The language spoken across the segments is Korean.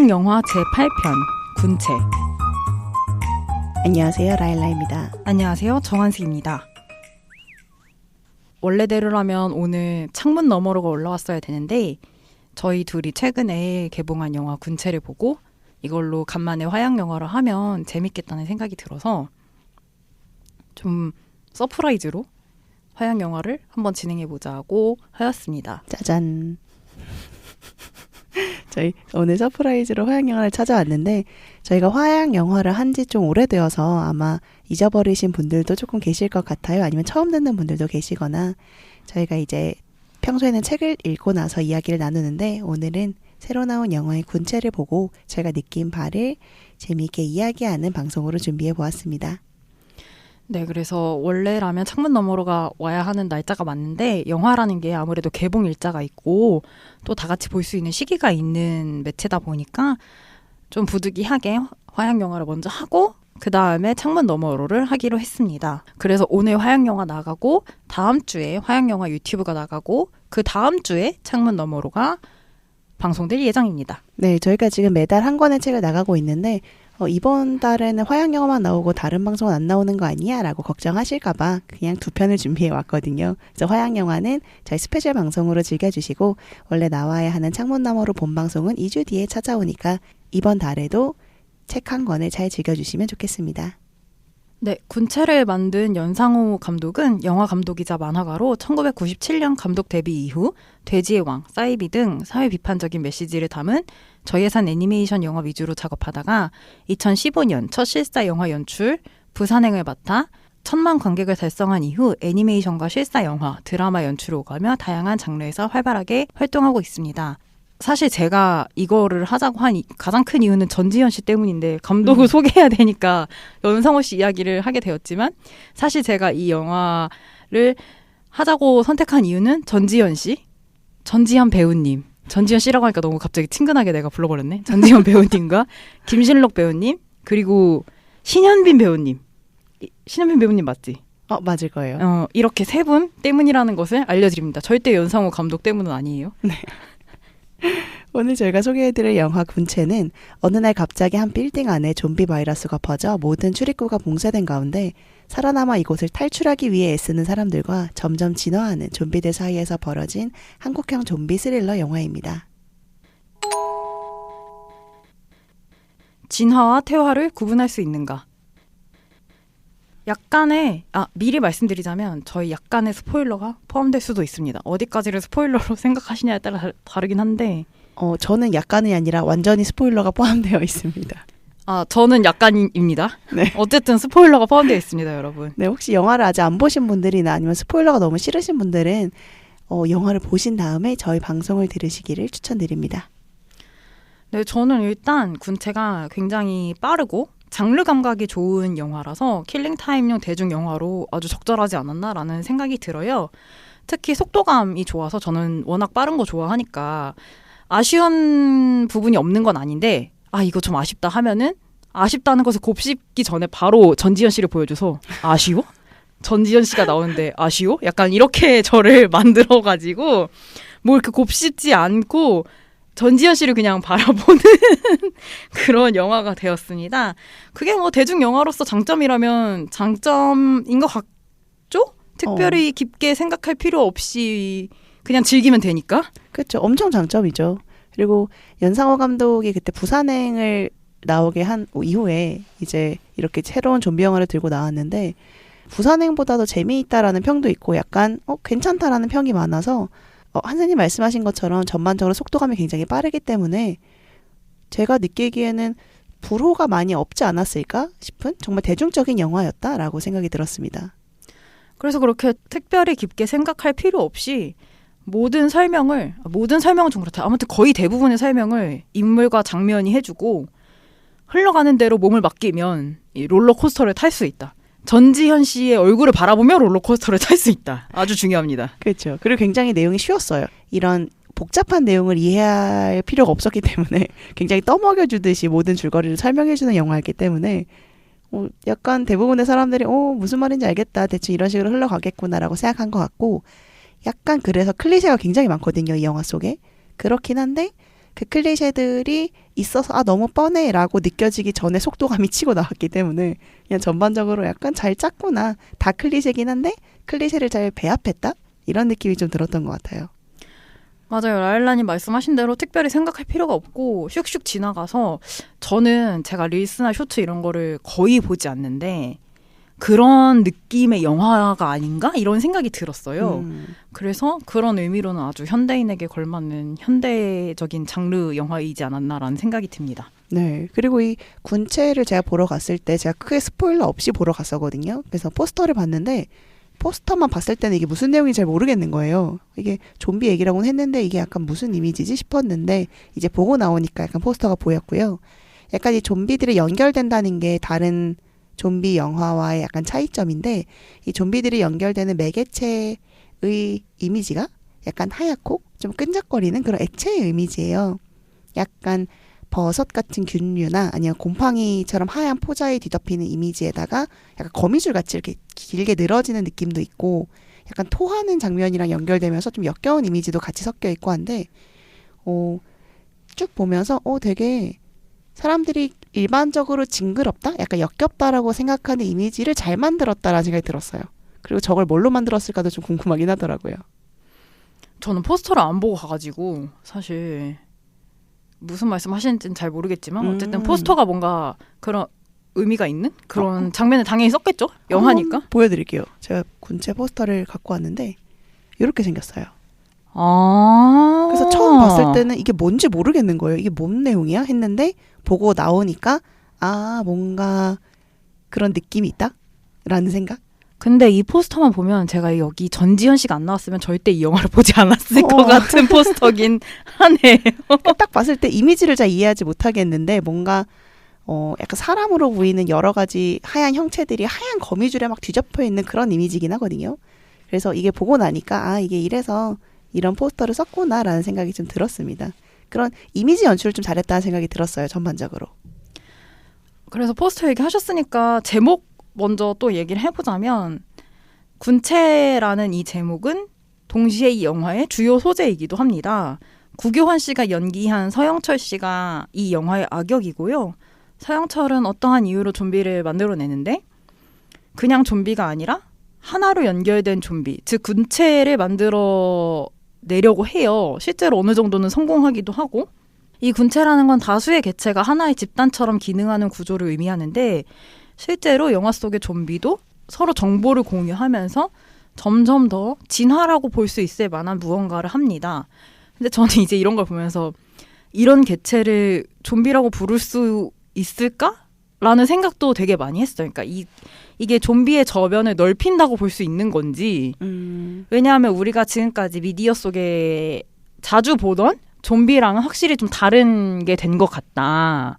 화양영화 제8편 군체. 안녕하세요, 라일라입니다. 안녕하세요, 정한슬입니다. 원래대로라면 오늘 창문 너머로가 올라왔어야 되는데 저희 둘이 최근에 개봉한 영화 군체를 보고 이걸로 간만에 화양영화를 하면 재밌겠다는 생각이 들어서 좀 서프라이즈로 화양영화를 한번 진행해보자고 하였습니다. 짜잔. 저희 오늘 서프라이즈로 화양영화를 찾아왔는데 저희가 화양영화를 한 지 좀 오래되어서 아마 잊어버리신 분들도 조금 계실 것 같아요. 아니면 처음 듣는 분들도 계시거나 저희가 이제 평소에는 책을 읽고 나서 이야기를 나누는데 오늘은 새로 나온 영화의 군체를 보고 제가 느낀 바를 재미있게 이야기하는 방송으로 준비해 보았습니다. 네, 그래서 원래라면 창문 너머로가 와야 하는 날짜가 맞는데 영화라는 게 아무래도 개봉 일자가 있고 또 다 같이 볼 수 있는 시기가 있는 매체다 보니까 좀 부득이하게 화양영화를 먼저 하고 그 다음에 창문 너머로를 하기로 했습니다. 그래서 오늘 화양영화 나가고 다음 주에 화양영화 유튜브가 나가고 그 다음 주에 창문 너머로가 방송될 예정입니다. 네, 저희가 지금 매달 한 권의 책을 나가고 있는데 이번 달에는 화양영화만 나오고 다른 방송은 안 나오는 거 아니야? 라고 걱정하실까봐 그냥 두 편을 준비해 왔거든요. 그래서 화양영화는 저희 스페셜 방송으로 즐겨주시고 원래 나와야 하는 창문 너머로 본 방송은 2주 뒤에 찾아오니까 이번 달에도 책 한 권을 잘 즐겨주시면 좋겠습니다. 네, 군체를 만든 연상호 감독은 영화 감독이자 만화가로 1997년 감독 데뷔 이후 돼지의 왕, 사이비 등 사회 비판적인 메시지를 담은 저예산 애니메이션 영화 위주로 작업하다가 2015년 첫 실사 영화 연출, 부산행을 맡아 1000만 관객을 달성한 이후 애니메이션과 실사 영화, 드라마 연출을 오가며 다양한 장르에서 활발하게 활동하고 있습니다. 사실 제가 이거를 하자고 한 가장 큰 이유는 전지현 씨 때문인데 감독을 소개해야 되니까 연상호 씨 이야기를 하게 되었지만 사실 제가 이 영화를 하자고 선택한 이유는 전지현 씨, 전지현 배우님, 전지현 씨라고 하니까 너무 갑자기 친근하게 내가 불러버렸네. 전지현 배우님과 김신록 배우님 그리고 신현빈 배우님. 신현빈 배우님 맞지? 맞을 거예요. 이렇게 세 분 때문이라는 것을 알려드립니다. 절대 연상호 감독 때문은 아니에요. 네. 오늘 저희가 소개해드릴 영화 군체는 어느 날 갑자기 한 빌딩 안에 좀비 바이러스가 퍼져 모든 출입구가 봉쇄된 가운데 살아남아 이곳을 탈출하기 위해 애쓰는 사람들과 점점 진화하는 좀비들 사이에서 벌어진 한국형 좀비 스릴러 영화입니다. 진화와 퇴화를 구분할 수 있는가? 약간의 미리 말씀드리자면 저희 약간의 스포일러가 포함될 수도 있습니다. 어디까지를 스포일러로 생각하시냐에 따라 다르긴 한데 저는 약간이 아니라 완전히 스포일러가 포함되어 있습니다. 저는 약간입니다. 네. 어쨌든 스포일러가 포함되어 있습니다, 여러분. 네, 혹시 영화를 아직 안 보신 분들이나 아니면 스포일러가 너무 싫으신 분들은 영화를 보신 다음에 저희 방송을 들으시기를 추천드립니다. 네, 저는 일단 군체가 굉장히 빠르고 장르 감각이 좋은 영화라서 킬링타임용 대중 영화로 아주 적절하지 않았나라는 생각이 들어요. 특히 속도감이 좋아서 저는 워낙 빠른 거 좋아하니까 아쉬운 부분이 없는 건 아닌데 이거 좀 아쉽다 하면은 아쉽다는 것을 곱씹기 전에 바로 전지현 씨를 보여줘서 아쉬워? 전지현 씨가 나오는데 아쉬워? 약간 이렇게 저를 만들어가지고 뭐 이렇게 곱씹지 않고 전지현 씨를 그냥 바라보는 그런 영화가 되었습니다. 그게 뭐 대중 영화로서 장점이라면 장점인 것 같죠? 특별히 깊게 생각할 필요 없이 그냥 즐기면 되니까. 그렇죠. 엄청 장점이죠. 그리고 연상호 감독이 그때 부산행을 나오게 한 이후에 이제 이렇게 새로운 좀비 영화를 들고 나왔는데 부산행보다도 재미있다라는 평도 있고 약간 괜찮다라는 평이 많아서 한선님 말씀하신 것처럼 전반적으로 속도감이 굉장히 빠르기 때문에 제가 느끼기에는 불호가 많이 없지 않았을까 싶은 정말 대중적인 영화였다라고 생각이 들었습니다. 그래서 그렇게 특별히 깊게 생각할 필요 없이 모든 설명은 좀 그렇다. 아무튼 거의 대부분의 설명을 인물과 장면이 해주고 흘러가는 대로 몸을 맡기면 이 롤러코스터를 탈 수 있다. 전지현 씨의 얼굴을 바라보며 롤러코스터를 탈 수 있다. 아주 중요합니다. 그렇죠. 그리고 굉장히 내용이 쉬웠어요. 이런 복잡한 내용을 이해할 필요가 없었기 때문에 굉장히 떠먹여주듯이 모든 줄거리를 설명해주는 영화였기 때문에 약간 대부분의 사람들이 무슨 말인지 알겠다. 대충 이런 식으로 흘러가겠구나라고 생각한 것 같고 약간 그래서 클리셰가 굉장히 많거든요. 이 영화 속에. 그렇긴 한데 그 클리셰들이 있어서 너무 뻔해라고 느껴지기 전에 속도감이 치고 나왔기 때문에 그냥 전반적으로 약간 잘 짰구나. 다 클리셰긴 한데 클리셰를 잘 배합했다? 이런 느낌이 좀 들었던 것 같아요. 맞아요. 라일라님 말씀하신 대로 특별히 생각할 필요가 없고 슉슉 지나가서 저는 제가 릴스나 쇼츠 이런 거를 거의 보지 않는데 그런 느낌의 영화가 아닌가? 이런 생각이 들었어요. 그래서 그런 의미로는 아주 현대인에게 걸맞는 현대적인 장르 영화이지 않았나라는 생각이 듭니다. 네. 그리고 이 군체를 제가 보러 갔을 때 제가 크게 스포일러 없이 보러 갔었거든요. 그래서 포스터를 봤는데 포스터만 봤을 때는 이게 무슨 내용인지 잘 모르겠는 거예요. 이게 좀비 얘기라고는 했는데 이게 약간 무슨 이미지지 싶었는데 이제 보고 나오니까 약간 포스터가 보였고요. 약간 이 좀비들이 연결된다는 게 다른 좀비 영화와의 약간 차이점인데 이 좀비들이 연결되는 매개체의 이미지가 약간 하얗고 좀 끈적거리는 그런 액체의 이미지예요. 약간 버섯 같은 균류나 아니면 곰팡이처럼 하얀 포자에 뒤덮이는 이미지에다가 약간 거미줄 같이 이렇게 길게 늘어지는 느낌도 있고 약간 토하는 장면이랑 연결되면서 좀 역겨운 이미지도 같이 섞여 있고 한데 쭉 보면서 되게 사람들이 일반적으로 징그럽다? 약간 역겹다라고 생각하는 이미지를 잘 만들었다라는 생각이 들었어요. 그리고 저걸 뭘로 만들었을까도 좀 궁금하긴 하더라고요. 저는 포스터를 안 보고 가가지고 사실 무슨 말씀 하시는지는 잘 모르겠지만 어쨌든 포스터가 뭔가 그런 의미가 있는 그런 장면을 당연히 썼겠죠? 영화니까. 보여드릴게요. 제가 군체 포스터를 갖고 왔는데 이렇게 생겼어요. 그래서 처음 봤을 때는 이게 뭔지 모르겠는 거예요. 이게 뭔 내용이야? 했는데 보고 나오니까 뭔가 그런 느낌이 있다? 라는 생각? 근데 이 포스터만 보면 제가 여기 전지현 씨가 안 나왔으면 절대 이 영화를 보지 않았을 것 같은 포스터긴 하네요. 딱 봤을 때 이미지를 잘 이해하지 못하겠는데 뭔가 약간 사람으로 보이는 여러 가지 하얀 형체들이 하얀 거미줄에 막 뒤덮여 있는 그런 이미지긴 하거든요. 그래서 이게 보고 나니까 이게 이래서 이런 포스터를 썼구나라는 생각이 좀 들었습니다. 그런 이미지 연출을 좀 잘했다는 생각이 들었어요. 전반적으로. 그래서 포스터 얘기하셨으니까 제목 먼저 또 얘기를 해보자면 군체라는 이 제목은 동시에 이 영화의 주요 소재이기도 합니다. 구교환 씨가 연기한 서영철 씨가 이 영화의 악역이고요. 서영철은 어떠한 이유로 좀비를 만들어내는데 그냥 좀비가 아니라 하나로 연결된 좀비, 즉 군체를 만들어내려고 해요. 실제로 어느 정도는 성공하기도 하고 이 군체라는 건 다수의 개체가 하나의 집단처럼 기능하는 구조를 의미하는데 실제로 영화 속의 좀비도 서로 정보를 공유하면서 점점 더 진화라고 볼 수 있을 만한 무언가를 합니다. 근데 저는 이제 이런 걸 보면서 이런 개체를 좀비라고 부를 수 있을까? 라는 생각도 되게 많이 했어요. 그러니까 이게 좀비의 저변을 넓힌다고 볼 수 있는 건지 왜냐하면 우리가 지금까지 미디어 속에 자주 보던 좀비랑은 확실히 좀 다른 게 된 것 같다.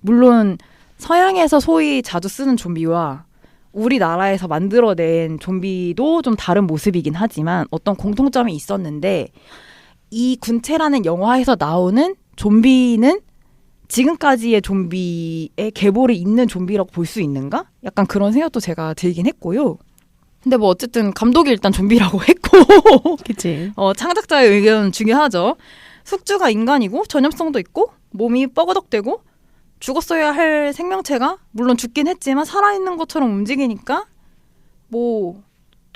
물론 서양에서 소위 자주 쓰는 좀비와 우리나라에서 만들어낸 좀비도 좀 다른 모습이긴 하지만 어떤 공통점이 있었는데 이 군체라는 영화에서 나오는 좀비는 지금까지의 좀비의 계보를 잇는 좀비라고 볼 수 있는가? 약간 그런 생각도 제가 들긴 했고요. 근데 뭐 어쨌든 감독이 일단 좀비라고 했고 그치. 창작자의 의견은 중요하죠. 숙주가 인간이고 전염성도 있고 몸이 뻐거덕대고 죽었어야 할 생명체가 물론 죽긴 했지만 살아있는 것처럼 움직이니까 뭐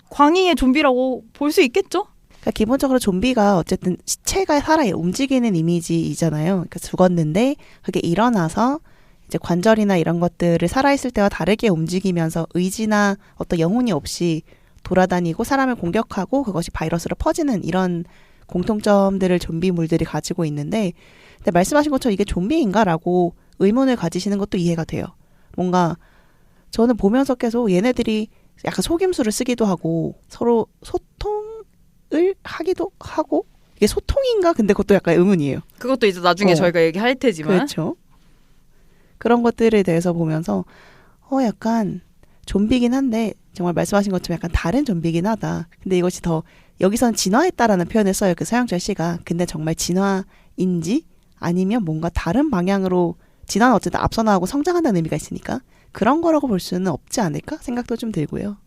광의의 좀비라고 볼 수 있겠죠? 그러니까 기본적으로 좀비가 어쨌든 시체가 살아요. 움직이는 이미지이잖아요. 그러니까 죽었는데 그게 일어나서 이제 관절이나 이런 것들을 살아있을 때와 다르게 움직이면서 의지나 어떤 영혼이 없이 돌아다니고 사람을 공격하고 그것이 바이러스로 퍼지는 이런 공통점들을 좀비물들이 가지고 있는데 근데 말씀하신 것처럼 이게 좀비인가라고 의문을 가지시는 것도 이해가 돼요. 뭔가 저는 보면서 계속 얘네들이 약간 속임수를 쓰기도 하고 서로 소통을 하기도 하고 이게 소통인가? 근데 그것도 약간 의문이에요. 그것도 이제 나중에 저희가 얘기할 테지만 그렇죠. 그런 것들에 대해서 보면서 약간 좀비긴 한데 정말 말씀하신 것처럼 약간 다른 좀비긴 하다. 근데 이것이 더 여기서는 진화했다라는 표현을 써요. 그 서영철 씨가. 근데 정말 진화인지 아니면 뭔가 다른 방향으로 진화는 어쨌든 앞서 나가고 성장한다는 의미가 있으니까 그런 거라고 볼 수는 없지 않을까 생각도 좀 들고요.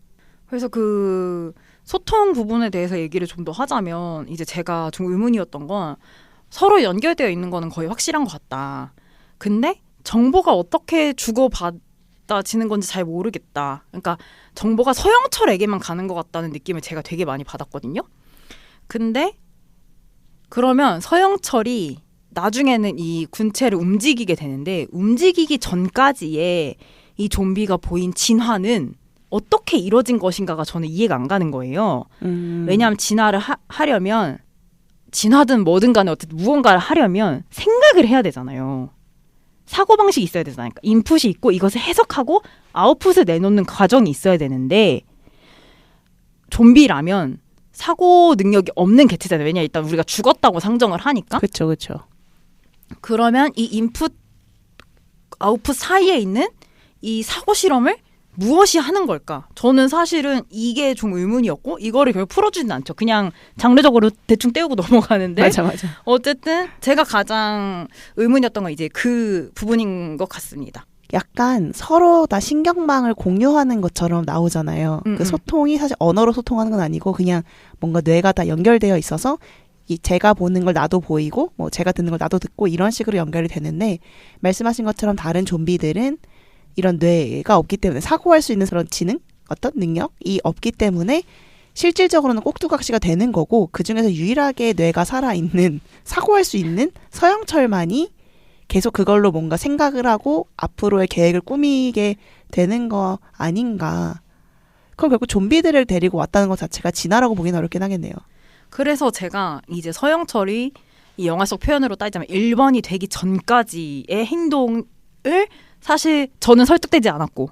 그래서 그 소통 부분에 대해서 얘기를 좀 더 하자면 이제 제가 좀 의문이었던 건 서로 연결되어 있는 거는 거의 확실한 것 같다. 근데 정보가 어떻게 주고받아지는 건지 잘 모르겠다. 그러니까 정보가 서영철에게만 가는 것 같다는 느낌을 제가 되게 많이 받았거든요. 근데 그러면 서영철이 나중에는 이 군체를 움직이게 되는데 하기 전까지의 이 좀비가 보인 진화는 어떻게 이루어진 것인가가 저는 이해가 안 가는 거예요. 왜냐하면 진화를 하려면 진화든 뭐든 간에 어쨌든 무언가를 하려면 생각을 해야 되잖아요. 사고방식이 있어야 되잖아요. 그러니까 인풋이 있고 이것을 해석하고 아웃풋을 내놓는 과정이 있어야 되는데 좀비라면 사고 능력이 없는 개체잖아요. 왜냐 일단 우리가 죽었다고 상정을 하니까. 그렇죠, 그렇죠. 그러면 이 인풋 아웃풋 사이에 있는 이 사고 실험을 무엇이 하는 걸까? 저는 사실은 이게 좀 의문이었고 이거를 결국 풀어주진 않죠. 그냥 장르적으로 대충 떼우고 넘어가는데 맞아. 어쨌든 제가 가장 의문이었던 건 이제 그 부분인 것 같습니다. 약간 서로 다 신경망을 공유하는 것처럼 나오잖아요. 그 소통이 사실 언어로 소통하는 건 아니고 그냥 뭔가 뇌가 다 연결되어 있어서 제가 보는 걸 나도 보이고 뭐 제가 듣는 걸 나도 듣고 이런 식으로 연결이 되는데 말씀하신 것처럼 다른 좀비들은 이런 뇌가 없기 때문에 사고할 수 있는 그런 지능, 어떤 능력이 없기 때문에 실질적으로는 꼭두각시가 되는 거고 그중에서 유일하게 뇌가 살아있는 사고할 수 있는 서영철만이 계속 그걸로 뭔가 생각을 하고 앞으로의 계획을 꾸미게 되는 거 아닌가. 그럼 결국 좀비들을 데리고 왔다는 것 자체가 진화라고 보기는 어렵긴 하겠네요. 그래서 제가 이제 서영철이 이 영화 속 표현으로 따지자면 1번이 되기 전까지의 행동을 사실 저는 설득되지 않았고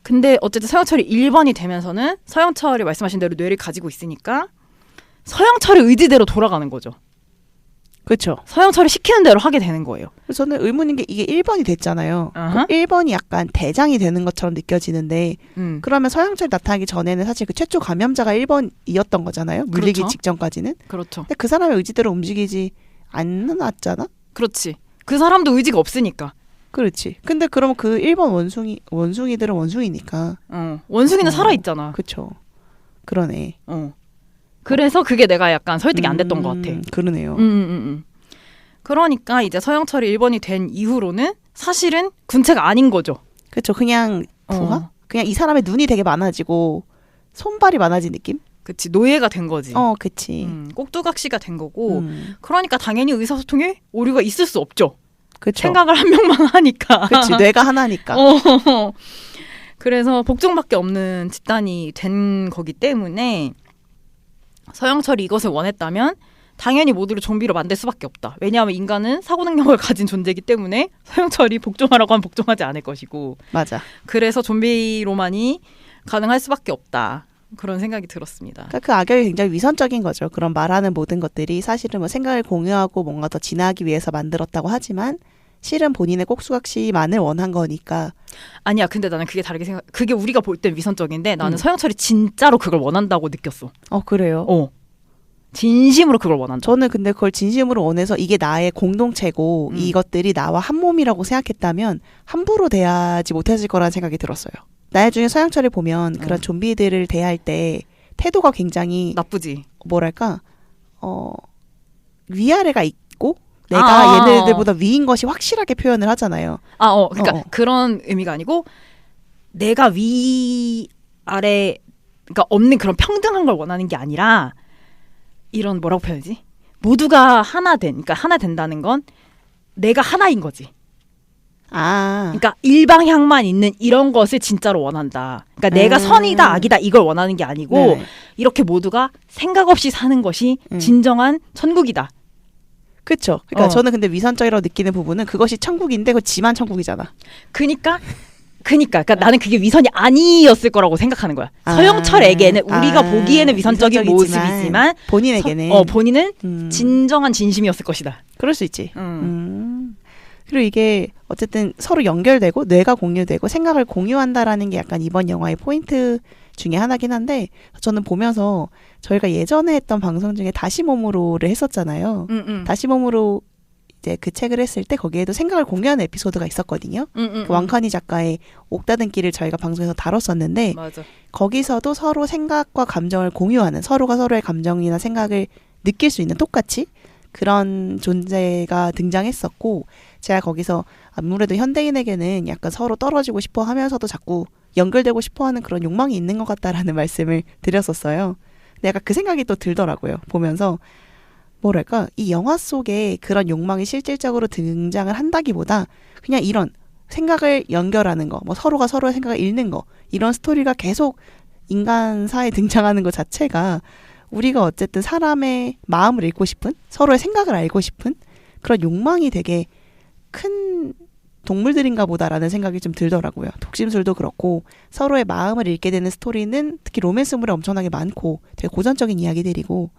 근데 어쨌든 서영철이 1번이 되면서는 서영철이 말씀하신 대로 뇌를 가지고 있으니까 서영철의 의지대로 돌아가는 거죠. 그렇죠. 서영철이 시키는 대로 하게 되는 거예요. 그래서 저는 의문인 게 이게 1번이 됐잖아요. 1번이 약간 대장이 되는 것처럼 느껴지는데 그러면 서영철이 나타나기 전에는 사실 그 최초 감염자가 1번이었던 거잖아요. 물리기 그렇죠. 직전까지는. 그렇죠. 근데 그 사람의 의지대로 움직이지 않았잖아. 그렇지. 그 사람도 의지가 없으니까. 그렇지. 근데 그러면 그 1번 원숭이들은 원숭이니까. 원숭이는 살아있잖아. 그쵸. 그러네. 그래서 그게 내가 약간 설득이 안 됐던 것 같아. 그러네요. 그러니까 이제 서영철이 1번이 된 이후로는 사실은 군체가 아닌 거죠. 그쵸. 그냥 부하? 그냥 이 사람의 눈이 되게 많아지고 손발이 많아진 느낌? 그치. 노예가 된 거지. 그치. 꼭두각시가 된 거고 그러니까 당연히 의사소통에 오류가 있을 수 없죠. 그쵸. 생각을 한 명만 하니까. 그치. 뇌가 하나니까. 그래서 복종밖에 없는 집단이 된 거기 때문에 서영철이 이것을 원했다면 당연히 모두를 좀비로 만들 수밖에 없다. 왜냐하면 인간은 사고 능력을 가진 존재이기 때문에 서영철이 복종하라고 하면 복종하지 않을 것이고. 맞아. 그래서 좀비로만이 가능할 수밖에 없다. 그런 생각이 들었습니다. 그러니까 그 악역이 굉장히 위선적인 거죠. 그런 말하는 모든 것들이 사실은 뭐 생각을 공유하고 뭔가 더 진화하기 위해서 만들었다고 하지만 실은 본인의 꼭두각시만을 원한 거니까. 아니야. 근데 나는 그게 다르게 그게 우리가 볼 땐 위선적인데 나는 서영철이 진짜로 그걸 원한다고 느꼈어. 그래요? 진심으로 그걸 원한다. 저는 근데 그걸 진심으로 원해서 이게 나의 공동체고 이것들이 나와 한 몸이라고 생각했다면 함부로 대하지 못했을 거라는 생각이 들었어요. 나중에 서영철을 보면 그런 좀비들을 대할 때 태도가 굉장히 나쁘지. 뭐랄까 위아래가 있고 내가 얘네들보다 위인 것이 확실하게 표현을 하잖아요. 그러니까 그런 의미가 아니고 내가 위아래 그러니까 없는 그런 평등한 걸 원하는 게 아니라 이런 뭐라고 표현하지? 모두가 그러니까 하나 된다는 건 내가 하나인 거지. 그러니까 일방향만 있는 이런 것을 진짜로 원한다. 그러니까 내가 선이다 악이다 이걸 원하는 게 아니고 네. 이렇게 모두가 생각 없이 사는 것이 진정한 천국이다. 그렇죠. 그러니까 저는 근데 위선적이라고 느끼는 부분은 그것이 천국인데 그 지만 천국이잖아. 그러니까 나는 그게 위선이 아니었을 거라고 생각하는 거야. 서영철에게는 우리가 보기에는 위선적인 모습이지만 본인에게는 본인은 진정한 진심이었을 것이다. 그럴 수 있지. 그리고 이게 어쨌든 서로 연결되고 뇌가 공유되고 생각을 공유한다라는 게 약간 이번 영화의 포인트 중에 하나긴 한데 저는 보면서 저희가 예전에 했던 방송 중에 다시 몸으로를 했었잖아요. 다시 몸으로 이제 그 책을 했을 때 거기에도 생각을 공유하는 에피소드가 있었거든요. 그 왕카니 작가의 옥다든길을 저희가 방송에서 다뤘었는데 맞아. 거기서도 서로 생각과 감정을 공유하는 서로가 서로의 감정이나 생각을 느낄 수 있는 똑같이 그런 존재가 등장했었고 제가 거기서 아무래도 현대인에게는 약간 서로 떨어지고 싶어 하면서도 자꾸 연결되고 싶어 하는 그런 욕망이 있는 것 같다라는 말씀을 드렸었어요. 근데 약간 그 생각이 또 들더라고요. 보면서 뭐랄까 이 영화 속에 그런 욕망이 실질적으로 등장을 한다기보다 그냥 이런 생각을 연결하는 거, 뭐 서로가 서로의 생각을 읽는 거 이런 스토리가 계속 인간사에 등장하는 것 자체가 우리가 어쨌든 사람의 마음을 읽고 싶은 서로의 생각을 알고 싶은 그런 욕망이 되게 큰 동물들인가 보다라는 생각이 좀 들더라고요. 독심술도 그렇고 서로의 마음을 읽게 되는 스토리는 특히 로맨스물에 엄청나게 많고 되게 고전적인 이야기들이고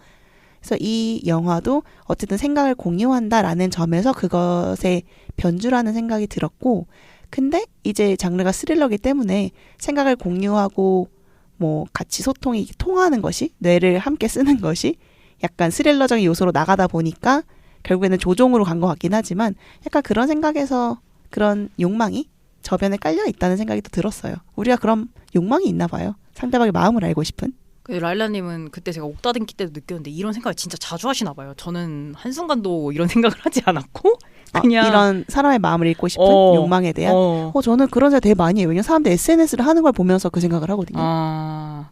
그래서 이 영화도 어쨌든 생각을 공유한다라는 점에서 그것에 변주라는 생각이 들었고 근데 이제 장르가 스릴러기 때문에 생각을 공유하고 뭐 같이 소통이 통하는 것이 뇌를 함께 쓰는 것이 약간 스릴러적인 요소로 나가다 보니까 결국에는 조종으로 간 것 같긴 하지만 약간 그런 생각에서 그런 욕망이 저변에 깔려 있다는 생각이 또 들었어요. 우리가 그런 욕망이 있나 봐요. 상대방의 마음을 알고 싶은. 라일라님은 그때 제가 옥다den기 때도 느꼈는데 이런 생각을 진짜 자주 하시나 봐요. 저는 한순간도 이런 생각을 하지 않았고 그냥 이런 사람의 마음을 읽고 싶은 욕망에 대한 저는 그런 생각 되게 많이 해요. 왜냐면 사람들 SNS를 하는 걸 보면서 그 생각을 하거든요.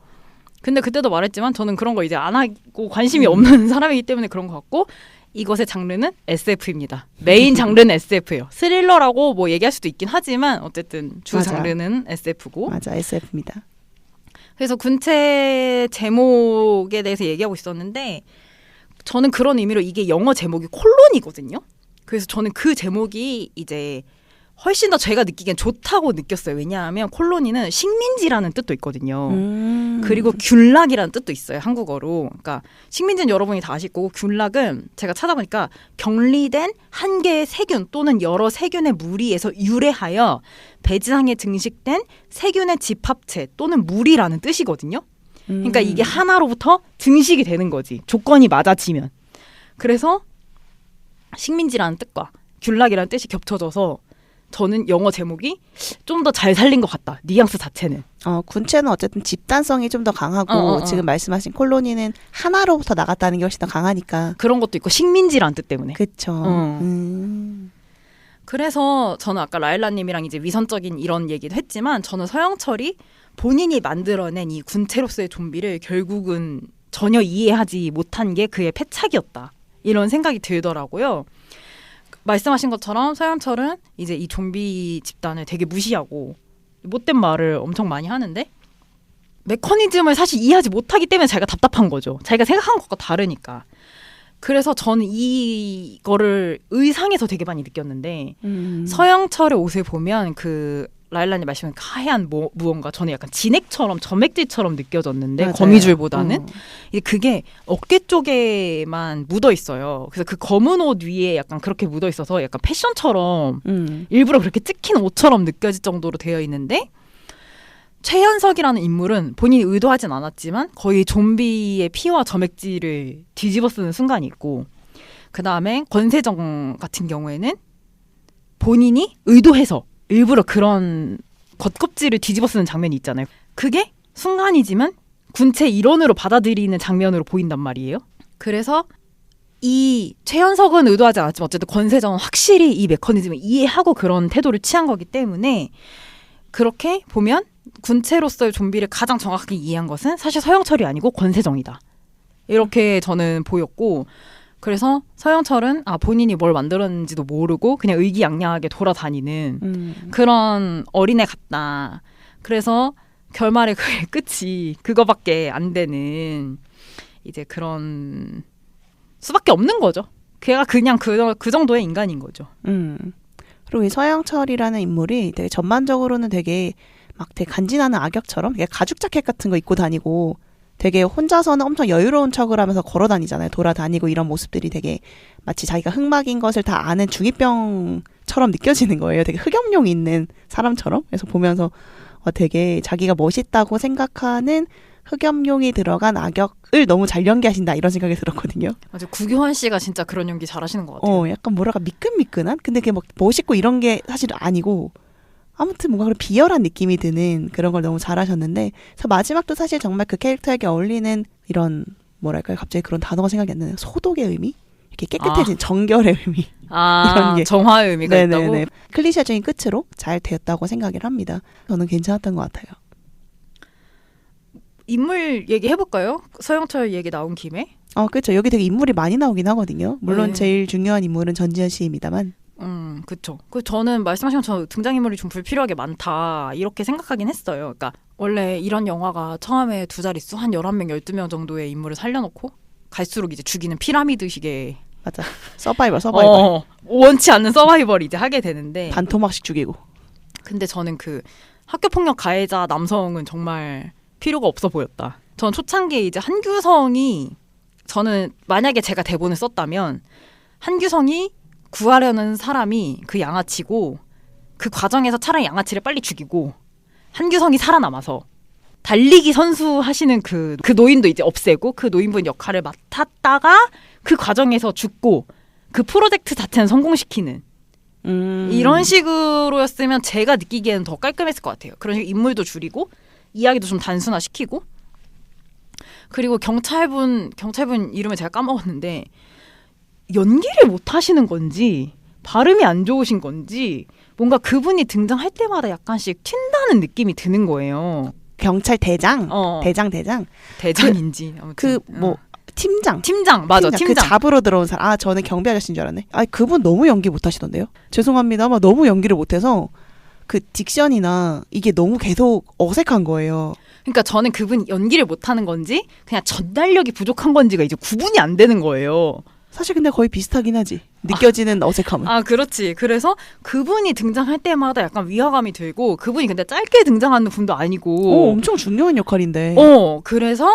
근데 그때도 말했지만 저는 그런 거 이제 안 하고 관심이 없는 사람이기 때문에 그런 것 같고 이것의 장르는 SF입니다. 메인 장르는 SF예요. 스릴러라고 뭐 얘기할 수도 있긴 하지만 어쨌든 주 맞아. 장르는 SF고. 맞아, SF입니다. 그래서 군체 제목에 대해서 얘기하고 있었는데 저는 그런 의미로 이게 영어 제목이 콜론이거든요. 그래서 저는 그 제목이 이제 훨씬 더 제가 느끼기엔 좋다고 느꼈어요. 왜냐하면 콜로니는 식민지라는 뜻도 있거든요. 그리고 균락이라는 뜻도 있어요. 한국어로. 그러니까 식민지는 여러분이 다 아실 거고 균락은 제가 찾아보니까 경리된 한 개의 세균 또는 여러 세균의 무리에서 유래하여 배지상에 증식된 세균의 집합체 또는 무리라는 뜻이거든요. 그러니까 이게 하나로부터 증식이 되는 거지. 조건이 맞아지면. 그래서 식민지라는 뜻과 균락이라는 뜻이 겹쳐져서 저는 영어 제목이 좀 더 잘 살린 것 같다. 뉘앙스 자체는. 군체는 어쨌든 집단성이 좀 더 강하고 지금 말씀하신 콜로니는 하나로부터 나갔다는 게 훨씬 더 강하니까. 그런 것도 있고 식민지라는 뜻 때문에. 그렇죠. 그래서 저는 아까 라일라님이랑 이제 위선적인 이런 얘기도 했지만 저는 서영철이 본인이 만들어낸 이 군체로서의 좀비를 결국은 전혀 이해하지 못한 게 그의 패착이었다. 이런 생각이 들더라고요. 말씀하신 것처럼 서영철은 이제 이 좀비 집단을 되게 무시하고 못된 말을 엄청 많이 하는데 메커니즘을 사실 이해하지 못하기 때문에 자기가 답답한 거죠. 자기가 생각한 것과 다르니까. 그래서 저는 이거를 의상에서 되게 많이 느꼈는데 서영철의 옷을 보면 그 라일라님 말씀하신 하얀 무언가 저는 약간 진액처럼 점액질처럼 느껴졌는데 맞아요. 거미줄보다는 이제 그게 어깨 쪽에만 묻어 있어요. 그래서 그 검은 옷 위에 약간 그렇게 묻어 있어서 약간 패션처럼 일부러 그렇게 찍힌 옷처럼 느껴질 정도로 되어 있는데 최현석이라는 인물은 본인이 의도하진 않았지만 거의 좀비의 피와 점액질을 뒤집어 쓰는 순간이 있고 그 다음에 권세정 같은 경우에는 본인이 의도해서 일부러 그런 겉껍질을 뒤집어 쓰는 장면이 있잖아요. 그게 순간이지만 군체 일원으로 받아들이는 장면으로 보인단 말이에요. 그래서 이 최현석은 의도하지 않았지만 어쨌든 권세정은 확실히 이 메커니즘을 이해하고 그런 태도를 취한 거기 때문에 그렇게 보면 군체로서의 좀비를 가장 정확하게 이해한 것은 사실 서영철이 아니고 권세정이다. 이렇게 저는 보였고 그래서 서영철은 본인이 뭘 만들었는지도 모르고 그냥 의기양양하게 돌아다니는 그런 어린애 같다. 그래서 결말에 그의 끝이 그거밖에 안 되는 이제 그런 수밖에 없는 거죠. 걔가 그냥 그 정도의 인간인 거죠. 그리고 이 서영철이라는 인물이 되게 전반적으로는 되게 막 되게 간지나는 악역처럼 되게 가죽 자켓 같은 거 입고 다니고 되게 혼자서는 엄청 여유로운 척을 하면서 걸어 다니잖아요. 돌아다니고 이런 모습들이 되게 마치 자기가 흑막인 것을 다 아는 중2병처럼 느껴지는 거예요. 되게 흑염룡이 있는 사람처럼. 그래서 보면서 되게 자기가 멋있다고 생각하는 흑염룡이 들어간 악역을 너무 잘 연기하신다 이런 생각이 들었거든요. 맞아, 구교환 씨가 진짜 그런 연기 잘하시는 것 같아요. 약간 뭐랄까 미끈미끈한? 근데 그게 막 멋있고 이런 게 사실 아니고 아무튼 뭔가 그런 비열한 느낌이 드는 그런 걸 너무 잘하셨는데 그래서 마지막도 사실 정말 그 캐릭터에게 어울리는 이런 뭐랄까요? 갑자기 그런 단어가 생각이 안 나네요. 소독의 의미? 이렇게 깨끗해진 정결의 의미. 이런 게. 정화의 의미가 네네네. 있다고? 클리셰적인 끝으로 잘 되었다고 생각을 합니다. 저는 괜찮았던 것 같아요. 인물 얘기해볼까요? 서영철 얘기 나온 김에. 그렇죠. 여기 되게 인물이 많이 나오긴 하거든요. 물론 네. 제일 중요한 인물은 전지현 씨입니다만. 그쵸. 저는 말씀하신 것처럼 등장인물이 좀 불필요하게 많다 이렇게 생각하긴 했어요. 그러니까 원래 이런 영화가 처음에 두 자릿수 한 11명, 12명 정도의 인물을 살려놓고 갈수록 이제 죽이는 피라미드식의 맞아. 서바이벌. 원치 않는 서바이벌 이제 하게 되는데 반토막씩 죽이고. 근데 저는 그 학교폭력 가해자 남성은 정말 필요가 없어 보였다. 전 초창기에 이제 한규성이 저는 만약에 제가 대본을 썼다면 한규성이 구하려는 사람이 그 양아치고 그 과정에서 차라리 양아치를 빨리 죽이고 한규성이 살아남아서 달리기 선수 하시는 그 노인도 이제 없애고 그 노인분 역할을 맡았다가 그 과정에서 죽고 그 프로젝트 자체는 성공시키는 이런 식으로였으면 제가 느끼기에는 더 깔끔했을 것 같아요. 그런 식으로 인물도 줄이고 이야기도 좀 단순화시키고 그리고 경찰분 이름을 제가 까먹었는데 연기를 못 하시는 건지 발음이 안 좋으신 건지 뭔가 그분이 등장할 때마다 약간씩 튄다는 느낌이 드는 거예요. 경찰 대장? 대장인지 아무튼. 팀장. 맞아. 그 잡으러 들어온 사람. 저는 경비 아저씨인 줄 알았네. 그분 너무 연기 못 하시던데요? 죄송합니다만 너무 연기를 못해서 그 딕션이나 이게 너무 계속 어색한 거예요. 그러니까 저는 그분 연기를 못하는 건지 그냥 전달력이 부족한 건지가 이제 구분이 안 되는 거예요. 사실 근데 거의 비슷하긴 하지. 느껴지는 어색함은. 그렇지. 그래서 그분이 등장할 때마다 약간 위화감이 들고 그분이 근데 짧게 등장하는 분도 아니고 엄청 중요한 역할인데. 그래서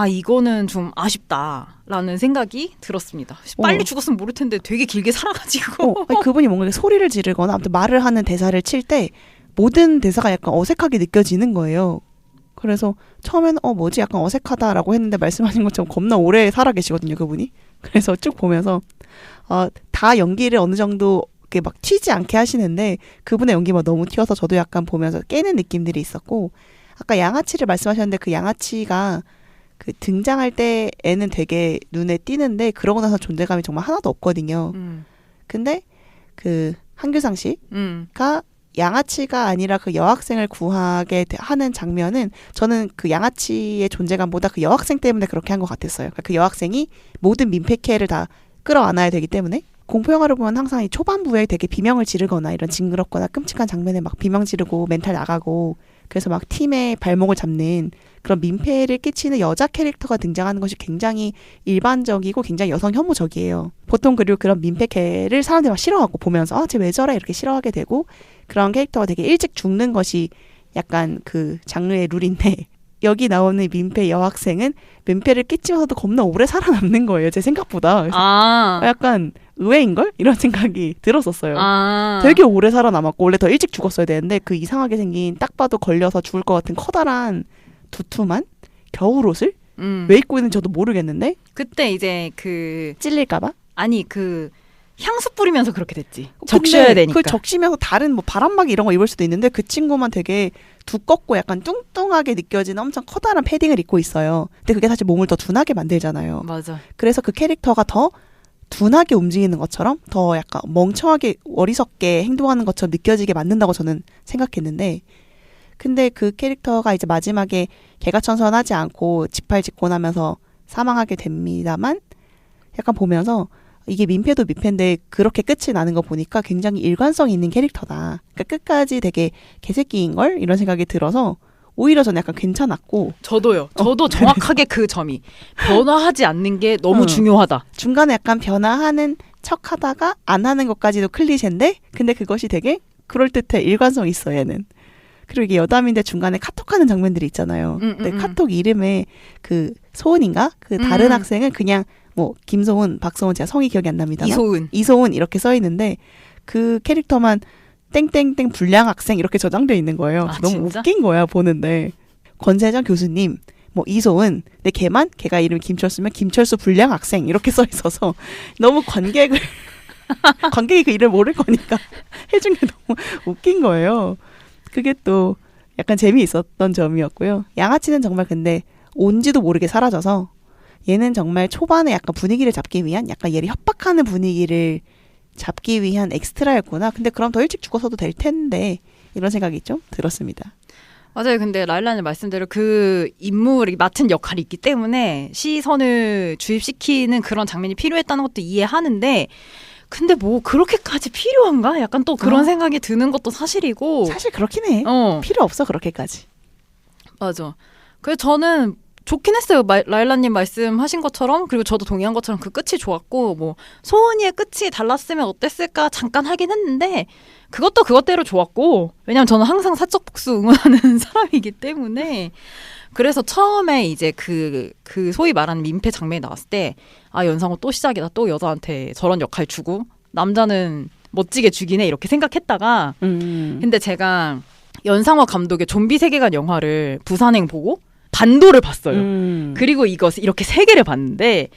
이거는 좀 아쉽다라는 생각이 들었습니다. 빨리 죽었으면 모를 텐데 되게 길게 살아가지고. 그분이 뭔가 소리를 지르거나 아무튼 말을 하는 대사를 칠 때 모든 대사가 약간 어색하게 느껴지는 거예요. 그래서 처음에는 뭐지 약간 어색하다라고 했는데 말씀하신 것처럼 겁나 오래 살아 계시거든요, 그분이. 그래서 쭉 보면서 다 연기를 어느 정도 이렇게 막 튀지 않게 하시는데 그분의 연기가 너무 튀어서 저도 약간 보면서 깨는 느낌들이 있었고, 아까 양아치를 말씀하셨는데 그 양아치가 그 등장할 때에는 되게 눈에 띄는데 그러고 나서 존재감이 정말 하나도 없거든요. 근데 그 한규상 씨가 양아치가 아니라 그 여학생을 구하게 하는 장면은 저는 그 양아치의 존재감보다 그 여학생 때문에 그렇게 한 것 같았어요. 그러니까 그 여학생이 모든 민폐캐를 다 끌어안아야 되기 때문에. 공포영화를 보면 항상 이 초반부에 되게 비명을 지르거나 이런 징그럽거나 끔찍한 장면에 막 비명 지르고 멘탈 나가고 그래서 막 팀의 발목을 잡는 그런 민폐를 끼치는 여자 캐릭터가 등장하는 것이 굉장히 일반적이고 굉장히 여성 혐오적이에요. 보통 그리고 그런 민폐캐를 사람들이 막 싫어하고 보면서 쟤 왜 저래 이렇게 싫어하게 되고 그런 캐릭터가 되게 일찍 죽는 것이 약간 그 장르의 룰인데 여기 나오는 민폐 여학생은 민폐를 끼치면서도 겁나 오래 살아남는 거예요. 제 생각보다. 그래서 약간 의외인걸? 이런 생각이 들었었어요. 되게 오래 살아남았고 원래 더 일찍 죽었어야 되는데 그 이상하게 생긴 딱 봐도 걸려서 죽을 것 같은 커다란 두툼한 겨울옷을 왜 입고 있는지 저도 모르겠는데 그때 이제 그 찔릴까봐? 아니 그 향수 뿌리면서 그렇게 됐지. 적셔야 되니까. 그 적시면서 다른 뭐 바람막이 이런 거 입을 수도 있는데 그 친구만 되게 두껍고 약간 뚱뚱하게 느껴지는 엄청 커다란 패딩을 입고 있어요. 근데 그게 사실 몸을 더 둔하게 만들잖아요. 맞아. 그래서 그 캐릭터가 더 둔하게 움직이는 것처럼 더 약간 멍청하게 어리석게 행동하는 것처럼 느껴지게 만든다고 저는 생각했는데 근데 그 캐릭터가 이제 마지막에 개가천선하지 않고 지팔직곤하면서 사망하게 됩니다만 약간 보면서 이게 민폐도 민폐인데 그렇게 끝이 나는 거 보니까 굉장히 일관성 있는 캐릭터다. 그러니까 끝까지 되게 개새끼인걸? 이런 생각이 들어서 오히려 저는 약간 괜찮았고. 저도요. 저도 정확하게 그 점이 변화하지 않는 게 너무 중요하다. 중간에 약간 변화하는 척하다가 안 하는 것까지도 클리셰인데 근데 그것이 되게 그럴듯해. 일관성 있어 얘는. 그리고 이게 여담인데 중간에 카톡하는 장면들이 있잖아요. 근데 카톡 이름에 그 소은인가? 그 다른 학생은 그냥 뭐 김소은, 박소은 제가 성이 기억이 안 납니다. 이소은 이렇게 써 있는데 그 캐릭터만 땡땡땡 불량 학생 이렇게 저장돼 있는 거예요. 너무 진짜? 웃긴 거야 보는데. 권세정 교수님, 뭐 이소은, 근데 걔가 이름이 김철수면 김철수 불량 학생 이렇게 써 있어서 너무 관객이 그 이름 모를 거니까 해준 게 너무 웃긴 거예요. 그게 또 약간 재미있었던 점이었고요. 양아치는 정말 근데 온지도 모르게 사라져서 얘는 정말 초반에 약간 분위기를 잡기 위한 약간 얘를 협박하는 분위기를 잡기 위한 엑스트라였구나. 근데 그럼 더 일찍 죽었어도 될 텐데 이런 생각이 좀 들었습니다. 맞아요. 근데 라일라님 말씀대로 그 인물이 맡은 역할이 있기 때문에 시선을 주입시키는 그런 장면이 필요했다는 것도 이해하는데 근데 뭐 그렇게까지 필요한가? 약간 또 그런 생각이 드는 것도 사실이고 사실 그렇긴 해. 필요 없어 그렇게까지. 맞아. 그래서 저는 좋긴 했어요. 라일라님 말씀하신 것처럼 그리고 저도 동의한 것처럼 그 끝이 좋았고 뭐 소은이의 끝이 달랐으면 어땠을까 잠깐 하긴 했는데 그것도 그것대로 좋았고 왜냐면 저는 항상 사적 복수 응원하는 사람이기 때문에 그래서 처음에 이제 그 소위 말하는 민폐 장면이 나왔을 때 아 연상호 또 시작이다. 또 여자한테 저런 역할 주고 남자는 멋지게 죽이네 이렇게 생각했다가 근데 제가 연상호 감독의 좀비 세계관 영화를 부산행 보고 반도를 봤어요. 그리고 이것을 이렇게 세 개를 봤는데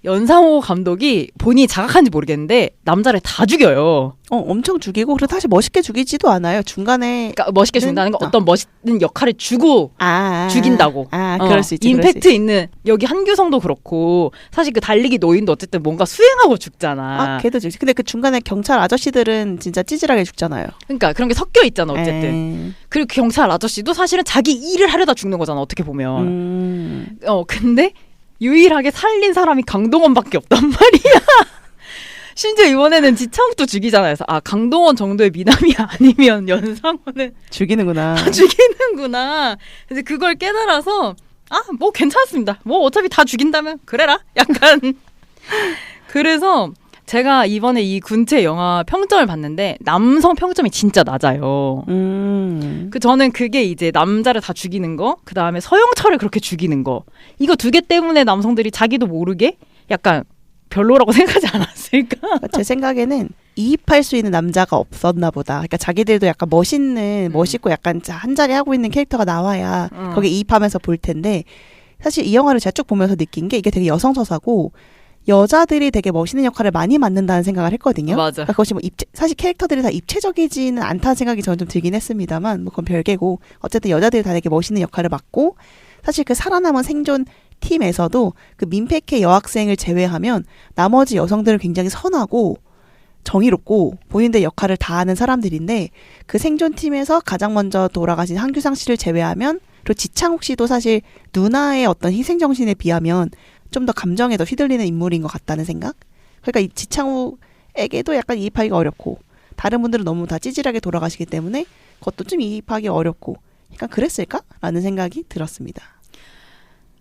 연상호 감독이 본인이 자각한지 모르겠는데 남자를 다 죽여요. 엄청 죽이고 그리고 사실 멋있게 죽이지도 않아요. 중간에 그러니까 멋있게 죽인다는 건 어떤 멋있는 역할을 주고 죽인다고. 그럴 수 있지. 임팩트 있는 여기 한규성도 그렇고 사실 그 달리기 노인도 어쨌든 뭔가 수행하고 죽잖아. 걔도 죽지. 근데 그 중간에 경찰 아저씨들은 진짜 찌질하게 죽잖아요. 그러니까 그런 게 섞여 있잖아 어쨌든. 그리고 그 경찰 아저씨도 사실은 자기 일을 하려다 죽는 거잖아 어떻게 보면. 근데 유일하게 살린 사람이 강동원밖에 없단 말이야. 심지어 이번에는 지창욱도 죽이잖아요. 그래서 강동원 정도의 미남이 아니면 연상호는 죽이는구나. 죽이는구나. 그래서 그걸 깨달아서 뭐 괜찮습니다. 뭐 어차피 다 죽인다면 그래라. 약간 그래서 제가 이번에 이 군체 영화 평점을 봤는데 남성 평점이 진짜 낮아요. 저는 그게 이제 남자를 다 죽이는 거, 그 다음에 서영철을 그렇게 죽이는 거 이거 두 개 때문에 남성들이 자기도 모르게 약간 별로라고 생각하지 않았을까? 제 생각에는 이입할 수 있는 남자가 없었나 보다. 그러니까 자기들도 약간 멋있고 약간 한 자리 하고 있는 캐릭터가 나와야 거기에 이입하면서 볼 텐데 사실 이 영화를 제가 쭉 보면서 느낀 게 이게 되게 여성 서사고 여자들이 되게 멋있는 역할을 많이 맡는다는 생각을 했거든요. 맞아. 그러니까 그것이 뭐 사실 캐릭터들이 다 입체적이지는 않다는 생각이 저는 좀 들긴 했습니다만 뭐 그건 별개고 어쨌든 여자들이 다 되게 멋있는 역할을 맡고 사실 그 살아남은 생존 팀에서도 그 민폐캐 여학생을 제외하면 나머지 여성들은 굉장히 선하고 정의롭고 본인들 역할을 다 하는 사람들인데 그 생존팀에서 가장 먼저 돌아가신 한규상 씨를 제외하면 그리고 지창욱 씨도 사실 누나의 어떤 희생정신에 비하면 좀 더 감정에 더 휘둘리는 인물인 것 같다는 생각? 그러니까 이 지창욱에게도 약간 이입하기가 어렵고 다른 분들은 너무 다 찌질하게 돌아가시기 때문에 그것도 좀 이입하기 어렵고 약간 그랬을까라는 생각이 들었습니다.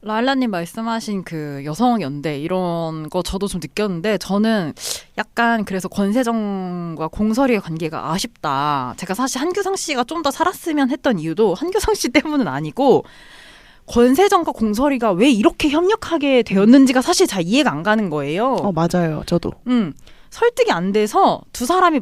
라일라님 말씀하신 그 여성 연대 이런 거 저도 좀 느꼈는데 저는 약간 그래서 권세정과 공설이의 관계가 아쉽다. 제가 사실 한규상 씨가 좀 더 살았으면 했던 이유도 한규상 씨 때문은 아니고 권세정과 공설이가 왜 이렇게 협력하게 되었는지가 사실 잘 이해가 안 가는 거예요. 맞아요. 저도. 설득이 안 돼서 두 사람이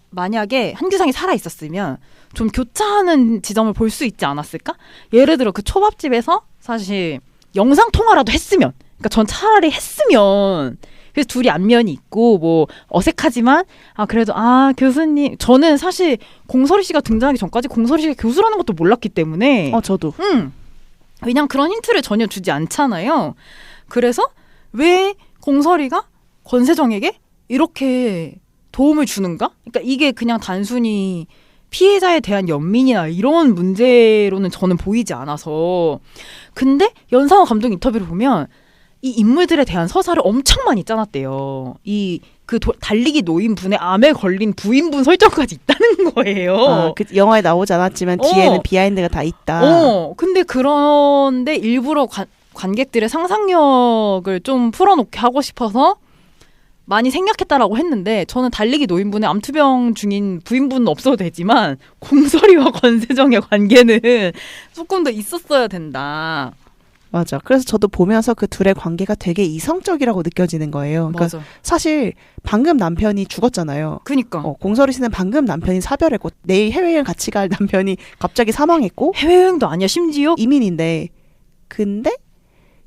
만약에 한규상이 살아있었으면 좀 교차하는 지점을 볼 수 있지 않았을까? 예를 들어 그 초밥집에서 사실 영상통화라도 했으면 그러니까 전 차라리 했으면 그래서 둘이 안면이 있고 뭐 어색하지만 그래도 교수님 저는 사실 공설이 씨가 등장하기 전까지 공설이 씨가 교수라는 것도 몰랐기 때문에 저도. 왜냐면 그런 힌트를 전혀 주지 않잖아요. 그래서 왜 공설이가 권세정에게 이렇게 도움을 주는가? 그러니까 이게 그냥 단순히 피해자에 대한 연민이나 이런 문제로는 저는 보이지 않아서 근데 연상호 감독 인터뷰를 보면 이 인물들에 대한 서사를 엄청 많이 짜놨대요. 달리기 노인분의 암에 걸린 부인분 설정까지 있다는 거예요. 그 영화에 나오지 않았지만 뒤에는 비하인드가 다 있다. 근데 그런데 일부러 관객들의 상상력을 좀 풀어놓게 하고 싶어서 많이 생략했다라고 했는데 저는 달리기 노인분의 암투병 중인 부인분은 없어도 되지만 공설이와 권세정의 관계는 조금 더 있었어야 된다. 맞아. 그래서 저도 보면서 그 둘의 관계가 되게 이성적이라고 느껴지는 거예요. 그러니까 맞아. 사실 방금 남편이 죽었잖아요. 그니까. 공설이 씨는 방금 남편이 사별했고 내일 해외여행 같이 갈 남편이 갑자기 사망했고 해외여행도 아니야 심지어? 이민인데 근데